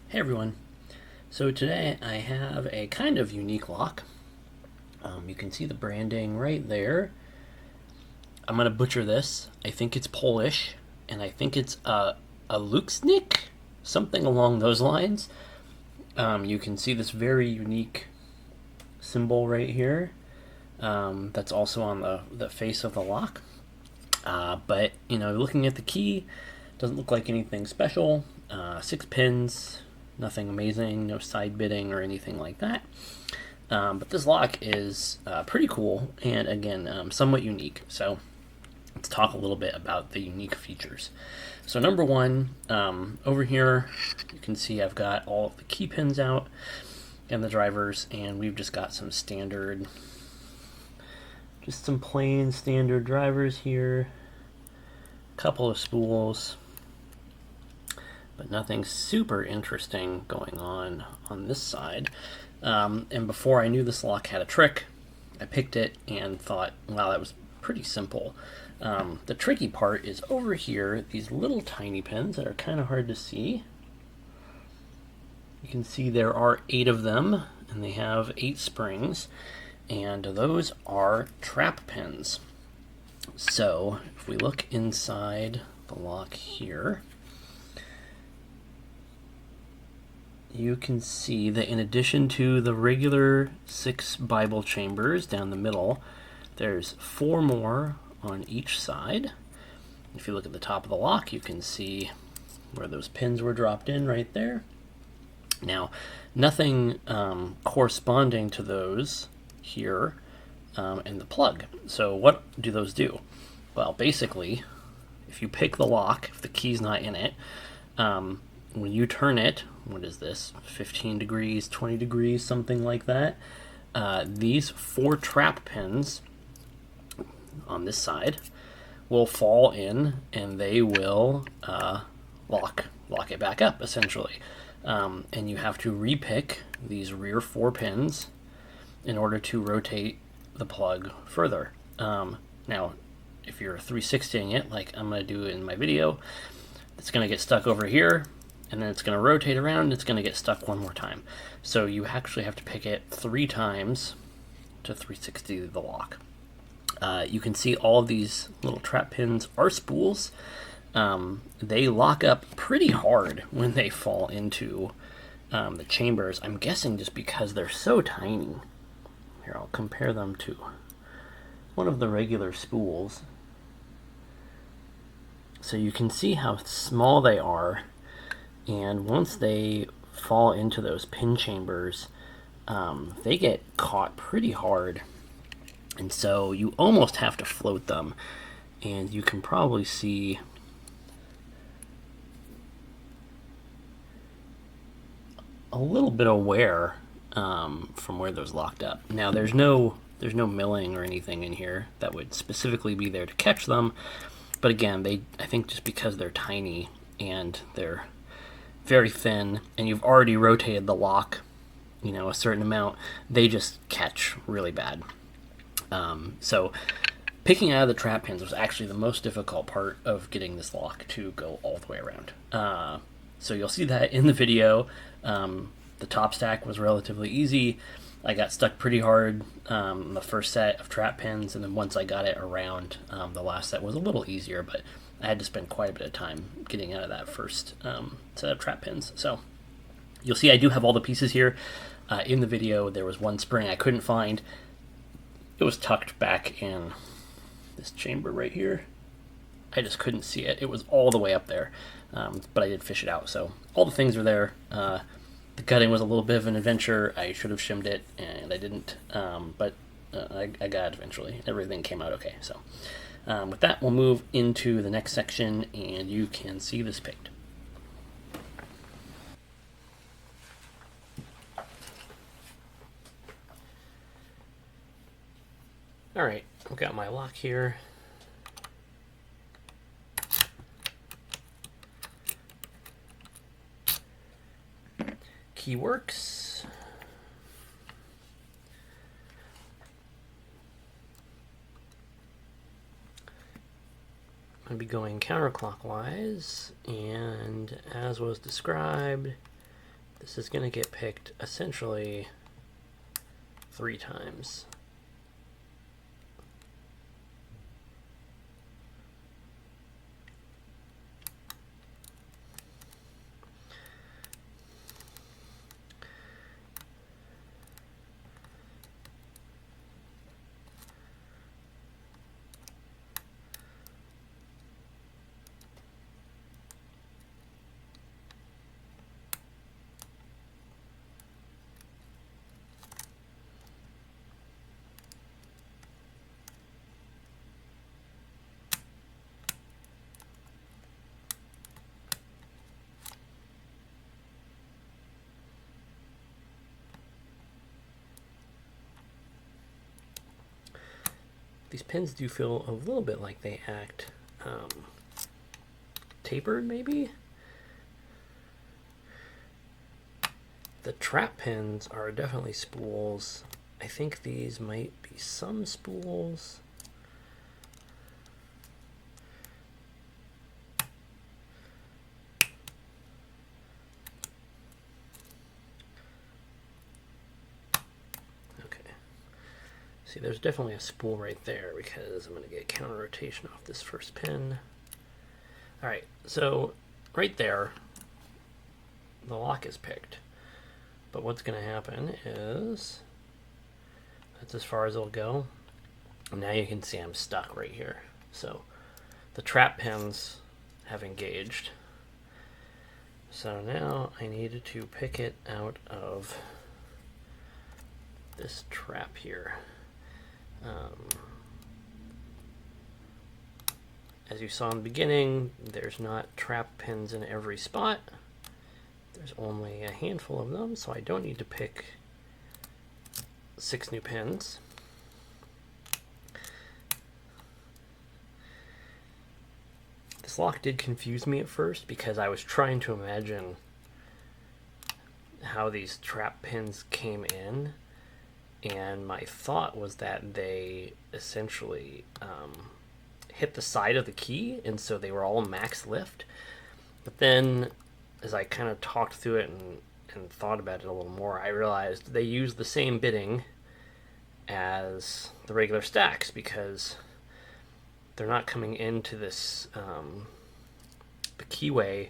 Hey everyone. So today I have a kind of unique lock. You can see the branding right there. I'm going to butcher this. I think it's Polish, and I think it's a Lucznik, something along those lines. You can see this very unique symbol right here. That's also on the face of the lock. But, looking at the key, doesn't look like anything special. 6 pins, nothing amazing, no side bitting or anything like that. But this lock is pretty cool and, again, somewhat unique. So let's talk a little bit about the unique features. So number one, over here, you can see I've got all of the key pins out and the drivers, and we've just got some standard, just some plain standard drivers here, a couple of spools, but nothing super interesting going on this side. And before I knew this lock had a trick, I picked it and thought, wow, that was pretty simple. The tricky part is over here, these little tiny pins that are kind of hard to see. You can see there are 8 of them, and they have 8 springs, and those are trap pins. So if we look inside the lock here, you can see that in addition to the regular 6 Bible chambers down the middle, there's 4 more on each side. If you look at the top of the lock, you can see where those pins were dropped in right there. Now, nothing corresponding to those here in the plug. So what do those do? Well, basically, if you pick the lock, if the key's not in it, when you turn it, what is this, 15 degrees, 20 degrees, something like that, these 4 trap pins on this side will fall in, and they will lock it back up, essentially. And you have to repick these rear 4 pins in order to rotate the plug further. Now, if you're 360ing it, like I'm going to do in my video, it's going to get stuck over here, and then it's going to rotate around, and it's going to get stuck one more time. So you actually have to pick it 3 times to 360 the lock. You can see all of these little trap pins are spools. They lock up pretty hard when they fall into the chambers. I'm guessing just because they're so tiny. Here, I'll compare them to one of the regular spools. So you can see how small they are, and once they fall into those pin chambers, they get caught pretty hard. And so you almost have to float them, and you can probably see a little bit of wear from where those locked up. Now there's no milling or anything in here that would specifically be there to catch them, but again, I think just because they're tiny and they're very thin, and you've already rotated the lock, a certain amount, they just catch really bad. So picking out of the trap pins was actually the most difficult part of getting this lock to go all the way around. So you'll see that in the video. The top stack was relatively easy. I got stuck pretty hard the first set of trap pins, and then once I got it around, the last set was a little easier, but I had to spend quite a bit of time getting out of that first set of trap pins. So you'll see I do have all the pieces here. In the video, there was one spring I couldn't find. It was tucked back in this chamber right here. I just couldn't see it. It was all the way up there, but I did fish it out. So all the things are there. The cutting was a little bit of an adventure. I should have shimmed it, and I didn't, but I got it eventually. Everything came out okay. So with that, we'll move into the next section, and you can see this picked. Alright, I've got my lock here. Key works. I'm going to be going counterclockwise, and as was described, This is going to get picked essentially 3 times. These pins do feel a little bit like they act tapered, maybe? The trap pins are definitely spools. I think these might be some spools. See, there's definitely a spool right there because I'm going to get counter rotation off this first pin. All right, so right there, the lock is picked. But what's going to happen is, that's as far as it'll go. And now you can see I'm stuck right here. So the trap pins have engaged. So now I needed to pick it out of this trap here. As you saw in the beginning, there's not trap pins in every spot. There's only a handful of them, so I don't need to pick 6 new pins. This lock did confuse me at first because I was trying to imagine how these trap pins came in, and my thought was that they essentially hit the side of the key, and so they were all max lift. But then as I kind of talked through it and thought about it a little more, I realized they use the same bitting as the regular stacks because they're not coming into this the keyway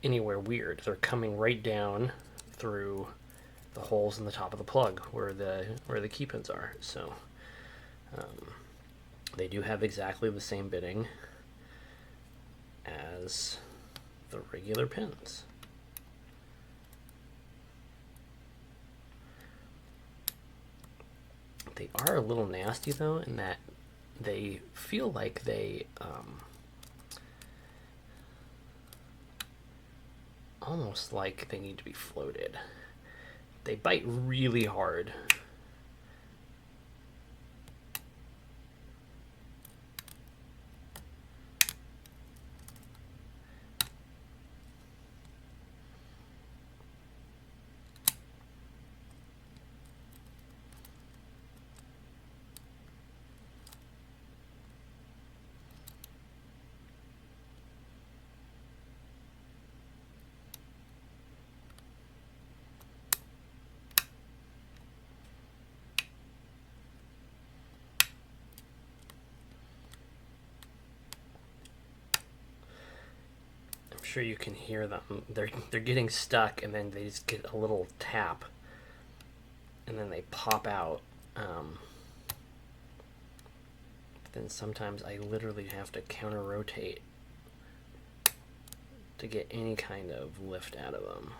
anywhere weird. They're coming right down through the holes in the top of the plug where the key pins are. So they do have exactly the same bitting as the regular pins. They are a little nasty though, in that they feel like they almost like they need to be floated. They bite really hard. Sure you can hear them. They're getting stuck, and then they just get a little tap, and then they pop out. Then sometimes I literally have to counter rotate to get any kind of lift out of them.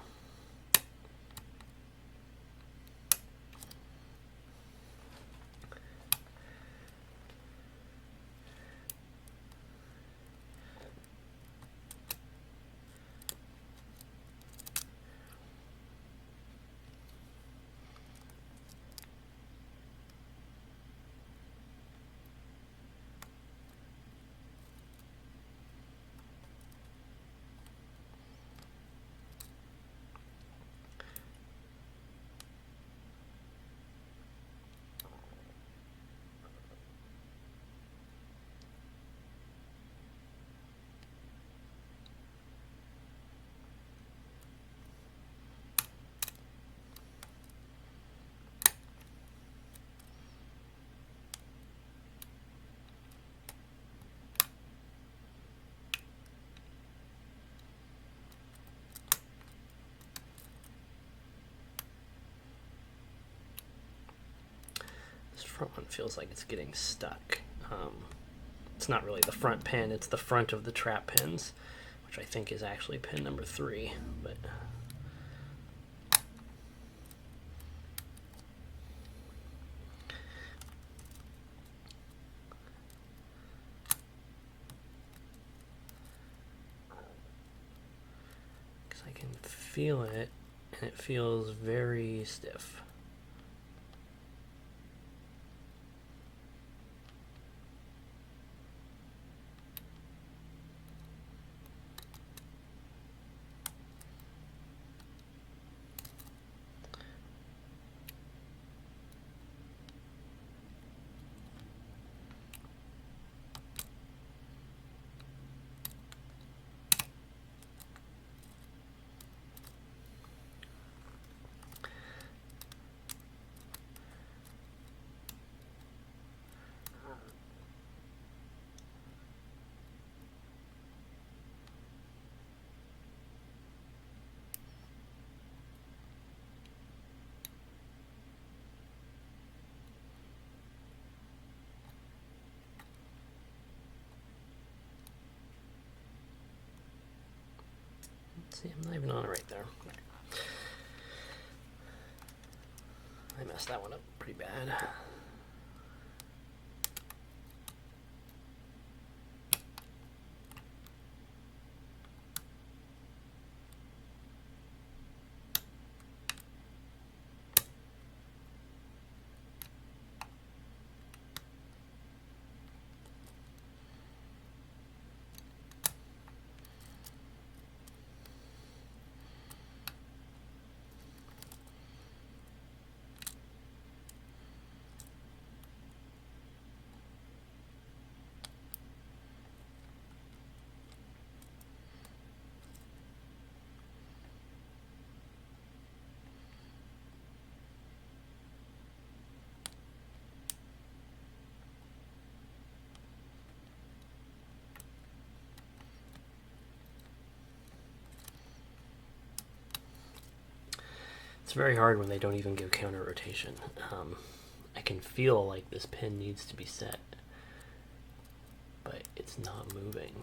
front one feels like it's getting stuck. It's not really the front pin, it's the front of the trap pins, which I think is actually pin number 3. But because I can feel it, and it feels very stiff. See, I'm not even on it right there. I messed that one up pretty bad. It's very hard when they don't even give counter rotation. I can feel like this pin needs to be set, but it's not moving.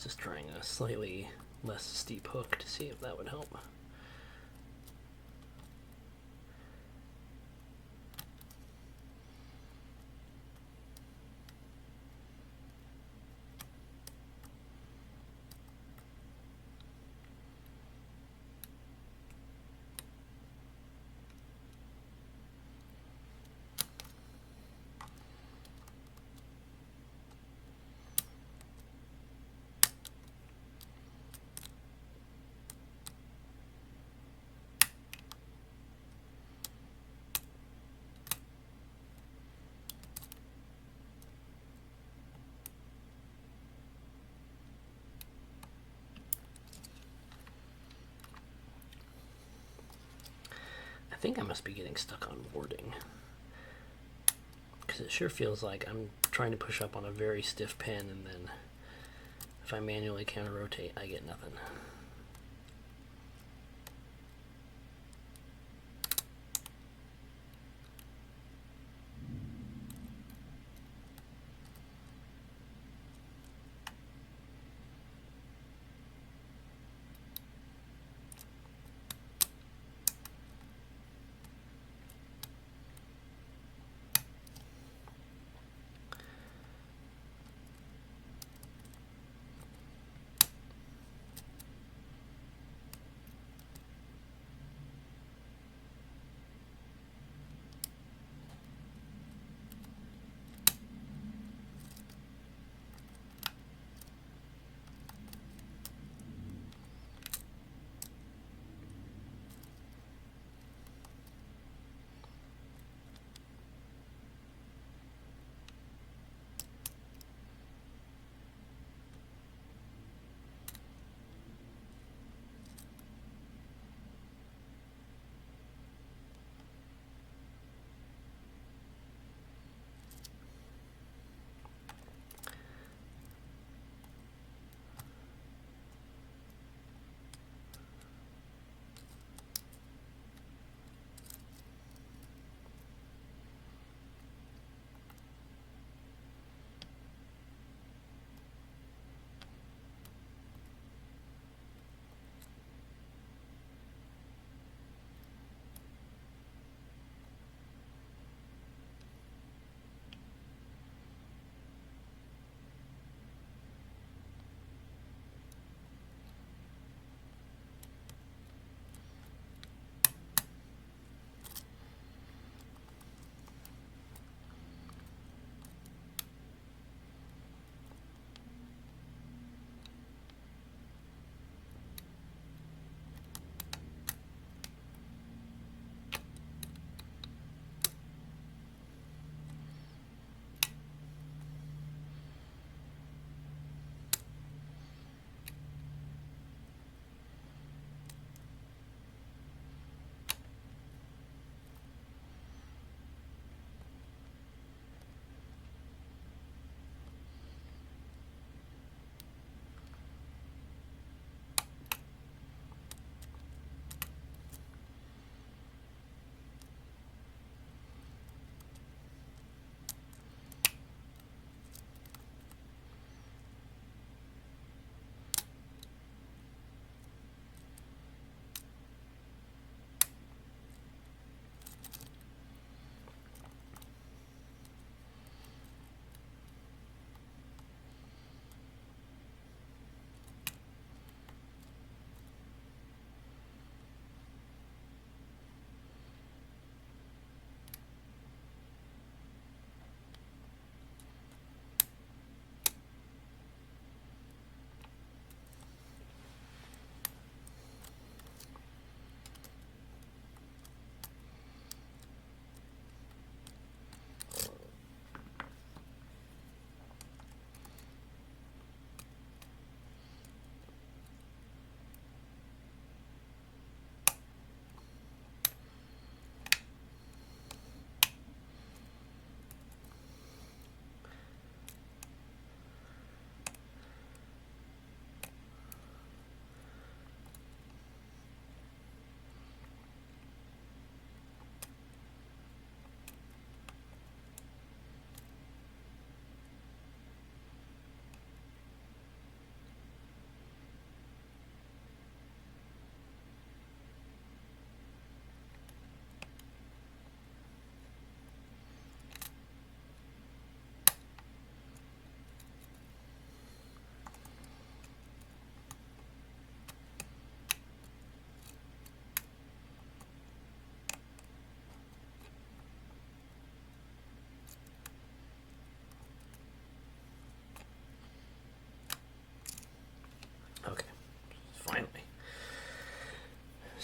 Just trying a slightly less steep hook to see if that would help. I think I must be getting stuck on warding, because it sure feels like I'm trying to push up on a very stiff pin, and then if I manually counter rotate, I get nothing.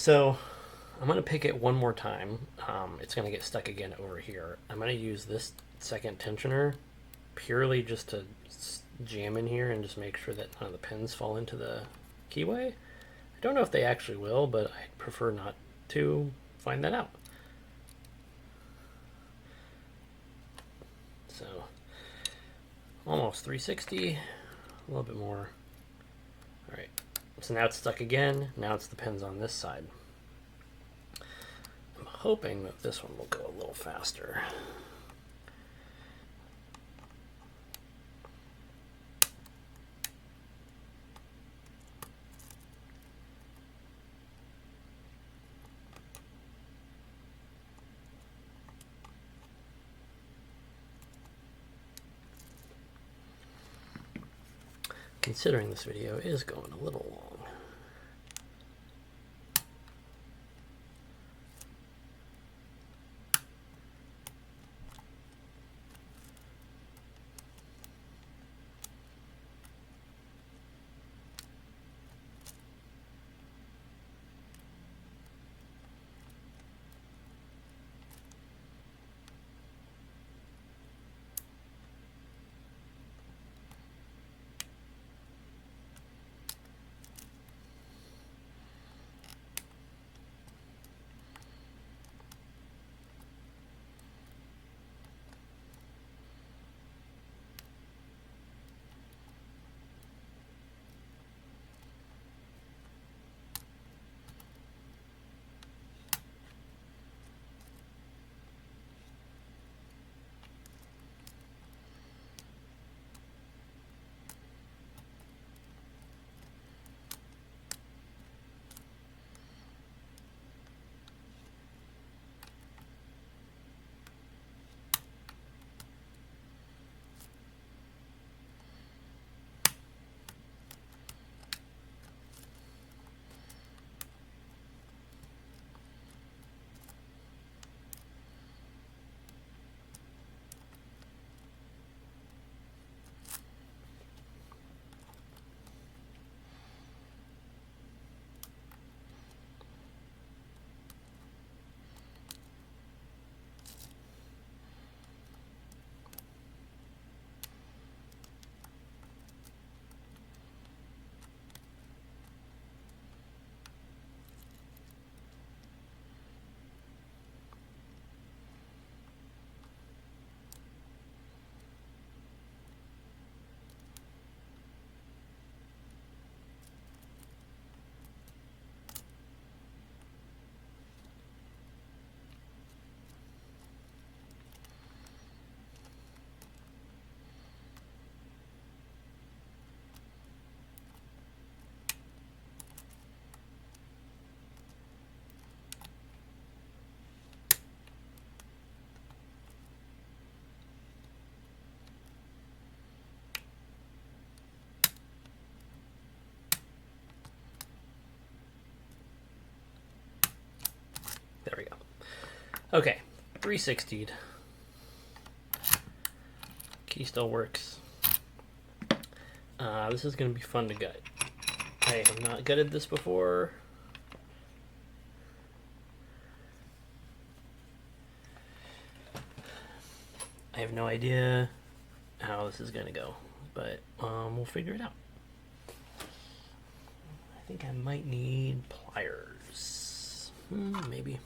So I'm going to pick it one more time. It's going to get stuck again over here. I'm going to use this second tensioner purely just to jam in here and just make sure that none of the pins fall into the keyway. I don't know if they actually will, but I prefer not to find that out. So almost 360, a little bit more. All right, so now it's stuck again. Now it's the pins on this side. I'm hoping that this one will go a little faster. Considering this video is going a little long. There we go. Okay, 360'd. Key still works. This is going to be fun to gut. I have not gutted this before. I have no idea how this is going to go, but we'll figure it out. I think I might need pliers. Maybe.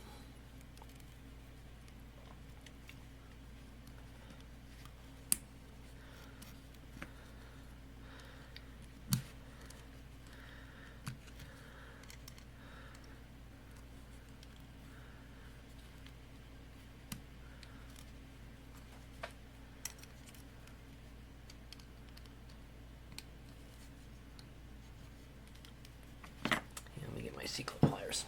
C-clip pliers.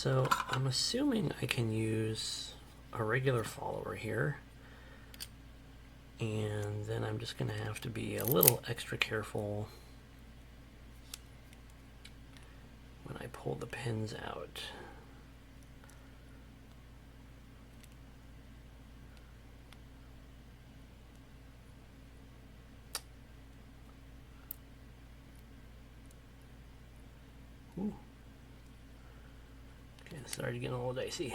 So I'm assuming I can use a regular follower here, and then I'm just going to have to be a little extra careful when I pull the pins out. Ooh. Okay, it started getting a little dicey.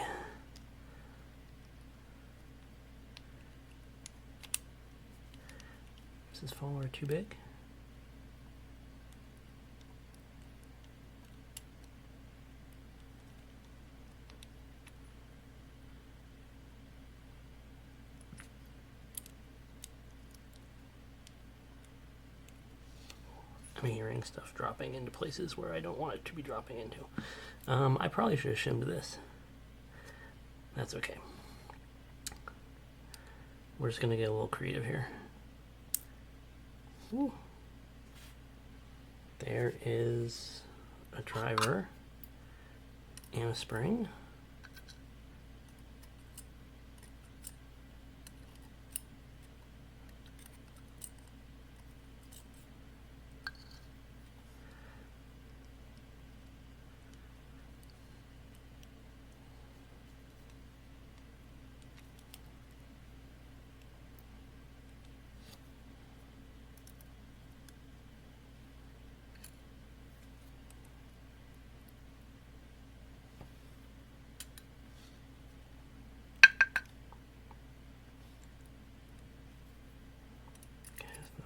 Is this follower too big? I'm hearing stuff dropping into places where I don't want it to be dropping into. I probably should have shimmed this. That's okay. We're just going to get a little creative here. Ooh. There is a driver and a spring.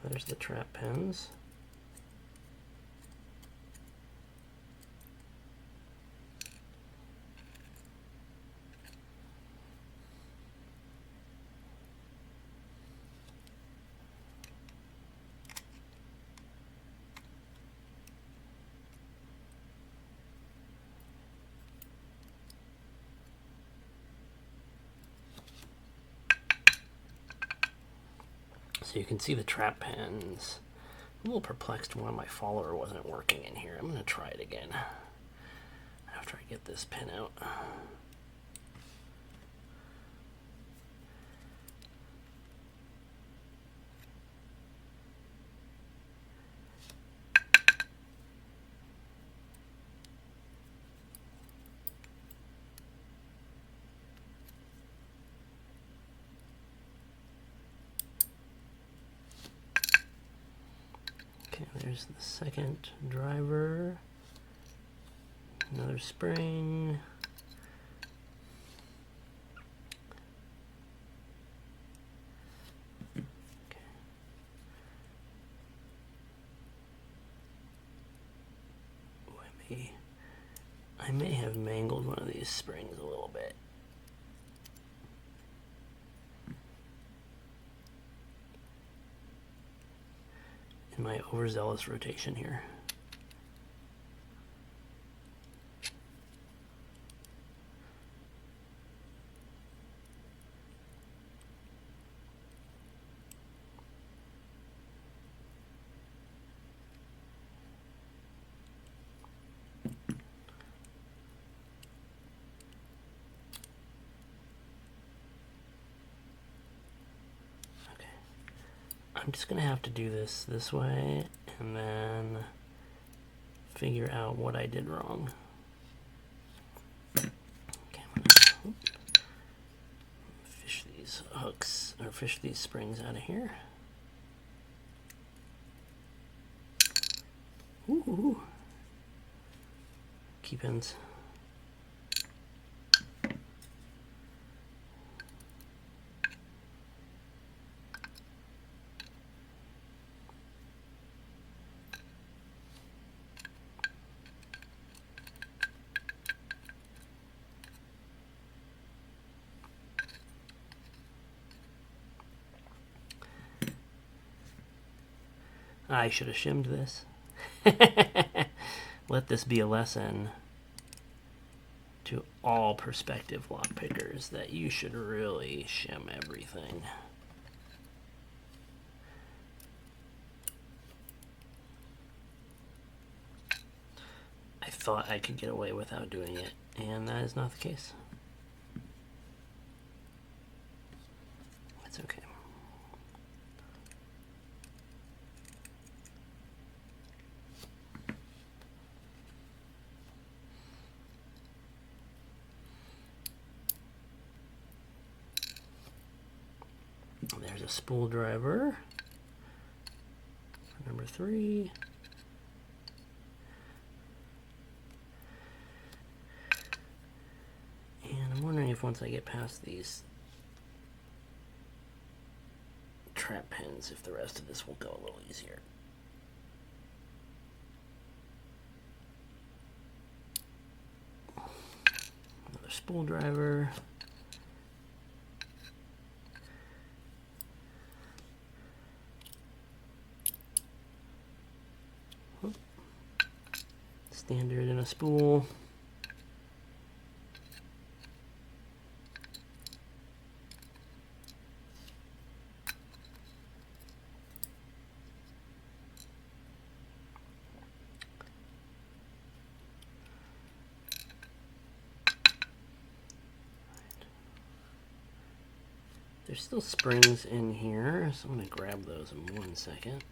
There's the trap pins. So you can see the trap pins. I'm a little perplexed why my follower wasn't working in here. I'm going to try it again after I get this pin out. There's the second driver, another spring. Okay. Ooh, I may have mangled one of these springs a little bit. My overzealous rotation here. Okay. I'm just gonna have to do this way and then figure out what I did wrong. Okay, I'm gonna fish these hooks, or fish these springs out of here. Ooh. Key pins. I should have shimmed this. Let this be a lesson to all prospective lock pickers that you should really shim everything. I thought I could get away without doing it, and that is not the case. It's okay. There's a spool driver for number 3. And I'm wondering if once I get past these trap pins, if the rest of this will go a little easier. Another spool driver. Standard in a spool. There's still springs in here, so I'm going to grab those in 1 second.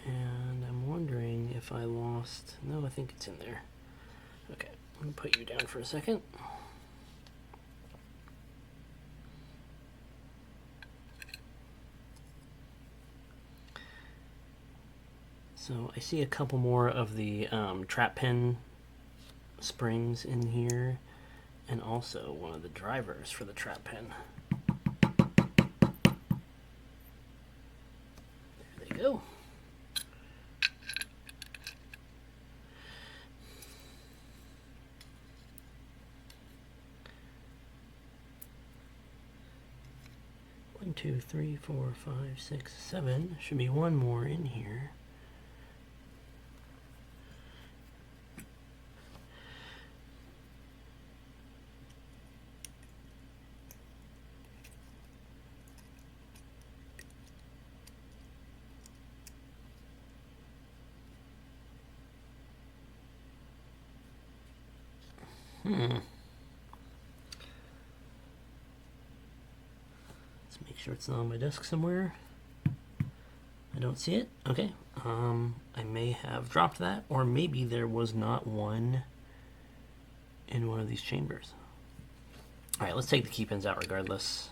And I'm wondering if I lost... No, I think it's in there. Okay, I'm going to put you down for a second. So I see a couple more of the trap pin springs in here, and also one of the drivers for the trap pin. There they go. One, 2, 3, 4, 5, 6, 7. Should be one more in here. Let's make sure it's not on my desk somewhere. I don't see it. Okay. I may have dropped that, or maybe there was not one in one of these chambers. All right, let's take the key pins out regardless.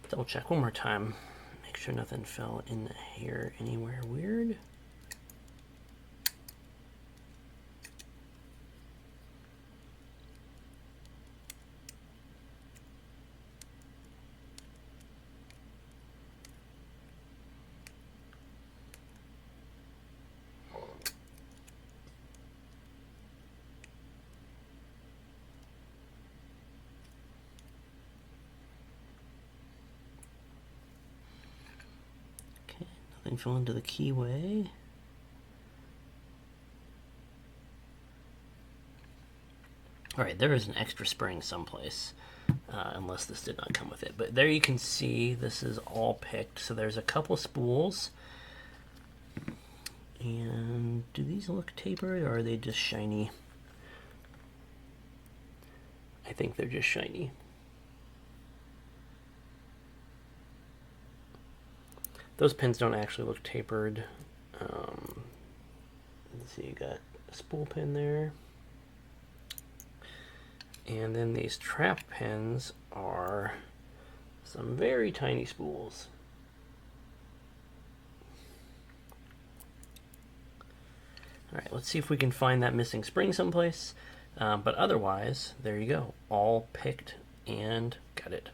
Double check one more time. Make sure nothing fell in here anywhere weird. Nothing fell into the keyway. Alright, there is an extra spring someplace, unless this did not come with it. But there you can see this is all picked. So there's a couple spools. And do these look tapered, or are they just shiny? I think they're just shiny. Those pins don't actually look tapered. Let's see, you got a spool pin there. And then these trap pins are some very tiny spools. Alright, let's see if we can find that missing spring someplace. But otherwise, there you go. All picked and gutted.